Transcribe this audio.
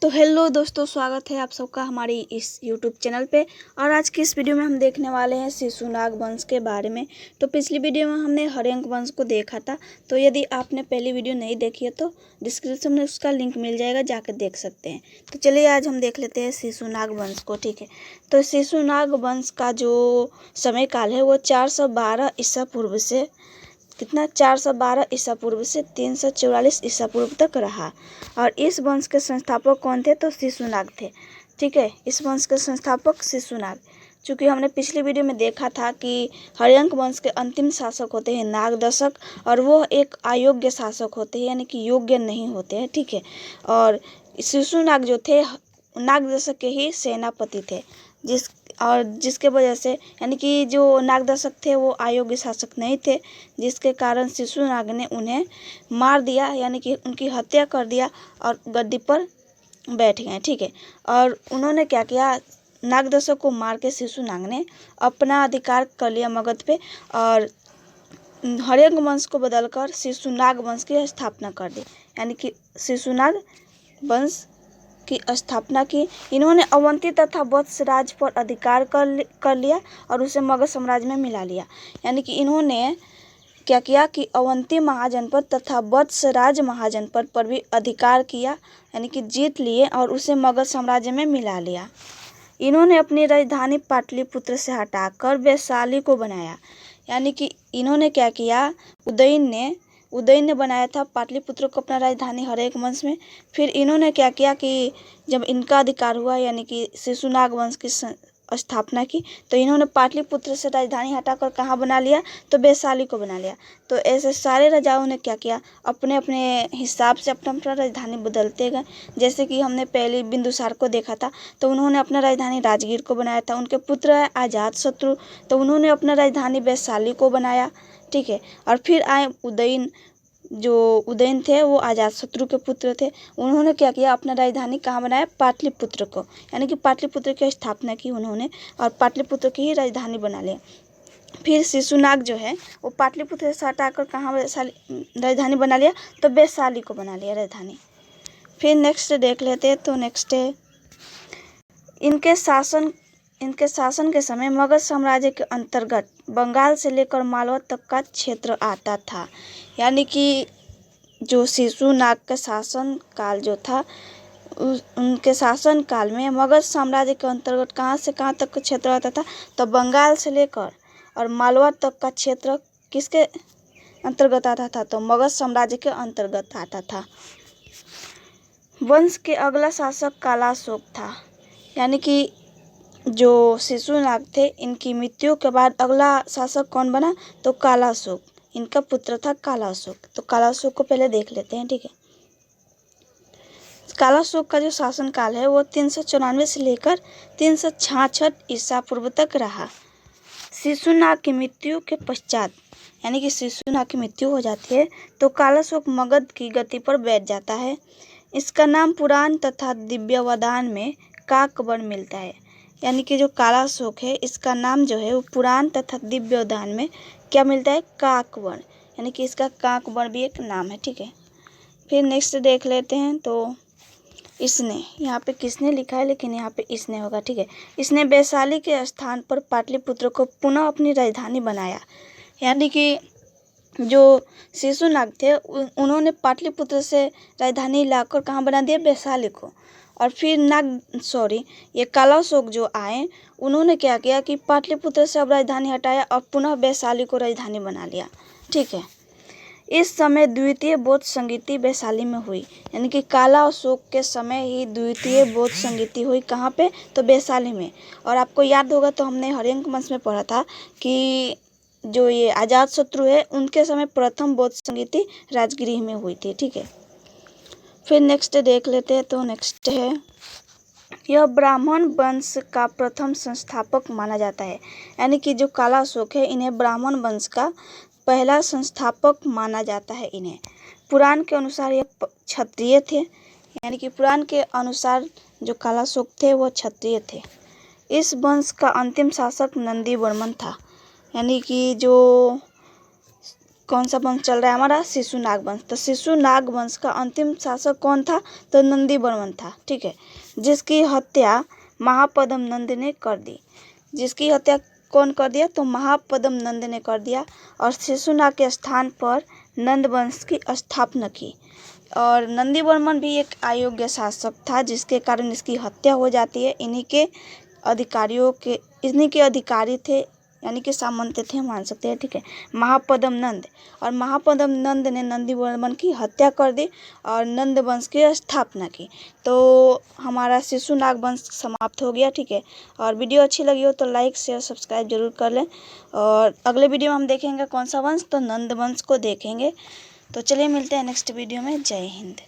तो हेलो दोस्तों, स्वागत है आप सबका हमारी इस यूट्यूब चैनल पे। और आज की इस वीडियो में हम देखने वाले हैं शिशुनाग वंश के बारे में। तो पिछली वीडियो में हमने हर्यंक वंश को देखा था। तो यदि आपने पहली वीडियो नहीं देखी है तो डिस्क्रिप्शन में उसका लिंक मिल जाएगा, जाकर देख सकते हैं। तो चलिए आज हम देख लेते हैं शिशुनाग वंश को। ठीक है, तो शिशुनाग वंश का जो समय काल है वो 412 ईसा पूर्व से 412 ईसा पूर्व से 344 ईसा पूर्व तक रहा। और इस वंश के संस्थापक कौन थे? तो शिशुनाग थे। ठीक है, इस वंश के संस्थापक शिशुनाग। चूँकि हमने पिछली वीडियो में देखा था कि हर्यंक वंश के अंतिम शासक होते हैं नागदशक, और वो एक अयोग्य शासक होते हैं, यानी कि योग्य नहीं होते हैं। ठीक है, और शिशुनाग जो थे नागदशक के ही सेनापति थे, जिसके वजह से यानी कि जो नागदशक थे वो अयोग्य शासक नहीं थे, जिसके कारण शिशुनाग ने उन्हें मार दिया, यानी कि उनकी हत्या कर दिया और गद्दी पर बैठ गए। ठीक है, और उन्होंने क्या किया, नागदशक को मार के शिशुनाग ने अपना अधिकार कर लिया मगध पे, और हर्यंक वंश को बदलकर शिशुनाग वंश की स्थापना कर दी, यानी कि शिशुनाग वंश की स्थापना की। इन्होंने अवंती तथा वत्स राज्य पर अधिकार कर लिया और उसे मगध साम्राज्य में मिला लिया। यानी कि इन्होंने क्या किया कि अवंती महाजनपद तथा वत्स राज महाजनपद पर भी अधिकार किया, यानी कि जीत लिए और उसे मगध साम्राज्य में मिला लिया। इन्होंने अपनी राजधानी पाटलिपुत्र से हटाकर वैशाली को बनाया। यानी कि इन्होंने क्या किया, उदयन ने बनाया था पाटलिपुत्र को अपना राजधानी हर्यंक वंश में। फिर इन्होंने क्या किया कि जब इनका अधिकार हुआ, यानी कि शिशुनाग वंश की स्थापना की, तो इन्होंने पाटलिपुत्र से राजधानी हटाकर कहाँ बना लिया, तो वैशाली को बना लिया। तो ऐसे सारे राजाओं ने क्या किया, अपने अपने हिसाब से अपना अपना राजधानी बदलते गए। जैसे कि हमने पहले बिंदुसार को देखा था, तो उन्होंने अपना राजधानी राजगीर को बनाया था। उनके पुत्र है अजातशत्रु, तो उन्होंने अपना राजधानी वैशाली को बनाया। ठीक है, और फिर आए उदयन थे, वो अजातशत्रु के पुत्र थे। उन्होंने क्या किया, अपना राजधानी कहाँ बनाया, पाटलिपुत्र को, यानी कि पाटलिपुत्र की स्थापना की उन्होंने और पाटलिपुत्र की ही राजधानी बना लिया। फिर शिशुनाग जो है वो पाटलिपुत्र से हटाकर कहाँ राजधानी बना लिया, तो वैशाली को बना लिया राजधानी। फिर नेक्स्ट देख लेते हैं। तो नेक्स्ट है इनके शासन के समय मगध साम्राज्य के अंतर्गत बंगाल से लेकर मालवा तक का क्षेत्र आता था। यानी कि जो शिशुनाग का शासन काल जो था, उनके शासन काल में मगध साम्राज्य के अंतर्गत कहाँ से कहाँ तक का क्षेत्र आता था, तो बंगाल से लेकर और मालवा तक का क्षेत्र किसके अंतर्गत आता था, तो मगध साम्राज्य के अंतर्गत आता था। वंश के अगला शासक कालाशोक था। यानी कि जो शिशुनाग थे, इनकी मृत्यु के बाद अगला शासक कौन बना, तो कालाशोक। इनका पुत्र था कालाशोक। तो कालाशोक को पहले देख लेते हैं। ठीक है, कालाशोक का जो शासन काल है वो 394 से लेकर 366 ईसा पूर्व तक रहा। शिशुनाग की मृत्यु के पश्चात, यानी कि शिशुनाग की मृत्यु हो जाती है तो कालाशोक मगध की गद्दी पर बैठ जाता है। इसका नाम पुराण तथा दिव्यवदान में काकवर्ण मिलता है। यानी कि जो कालाशोक है, इसका नाम जो है वो पुराण तथा दिव्यवदान में क्या मिलता है, काकवर्ण, यानी कि इसका काकवर्ण भी एक नाम है। ठीक है, फिर नेक्स्ट देख लेते हैं। तो इसने, यहाँ पे किसने लिखा है, लेकिन यहाँ पे इसने होगा। ठीक है, इसने वैशाली के स्थान पर पाटलिपुत्र को पुनः अपनी राजधानी बनाया। यानी कि जो शिशुनाग थे उन्होंने पाटलिपुत्र से राजधानी लाकर कहाँ बना दिया, वैशाली को। और फिर ये कालाशोक जो आए, उन्होंने क्या किया कि पाटलिपुत्र से अब राजधानी हटाया और पुनः वैशाली को राजधानी बना लिया। ठीक है, इस समय द्वितीय बौद्ध संगीति वैशाली में हुई। यानी कि कालाशोक के समय ही द्वितीय बौद्ध संगीति हुई, कहाँ पे, तो वैशाली में। और आपको याद होगा तो हमने हर्यंक वंश में पढ़ा था कि जो ये अजातशत्रु है उनके समय प्रथम बौद्ध संगीति राजगृह में हुई थी। ठीक है, फिर नेक्स्ट देख लेते हैं। तो नेक्स्ट है, यह ब्राह्मण वंश का प्रथम संस्थापक माना जाता है। यानी कि जो कालाशोक है, इन्हें ब्राह्मण वंश का पहला संस्थापक माना जाता है। इन्हें पुराण के अनुसार ये क्षत्रिय थे। यानी कि पुराण के अनुसार जो कालाशोक थे वो क्षत्रिय थे। इस वंश का अंतिम शासक नंदीवर्मन था। यानी कि जो कौन सा वंश चल रहा है हमारा? शिशुनाग वंश। तो शिशुनाग वंश का अंतिम शासक कौन था? तो नंदीवर्मन था, ठीक है, जिसकी हत्या महापद्म नंद ने कर दी। जिसकी हत्या कौन कर दिया? तो महापद्म नंद ने कर दिया और शिशुनाग के स्थान पर नंद वंश की स्थापना की। और नंदीवर्मन भी एक अयोग्य शासक था, जिसके कारण इसकी हत्या हो जाती है। इन्हीं के अधिकारी थे, यानी कि सामंत थे, मान सकते हैं, ठीक है, महापद्म नंद। और महापद्म नंद ने नंदीवर्मन की हत्या कर दी और नंद वंश की स्थापना की। तो हमारा शिशुनाग वंश समाप्त हो गया, ठीक है। और वीडियो अच्छी लगी हो तो लाइक शेयर सब्सक्राइब जरूर कर लें। और अगले वीडियो में हम देखेंगे कौन सा वंश? तो नंद वंश को देखेंगे। तो चलिए मिलते हैं नेक्स्ट वीडियो में। जय हिंद।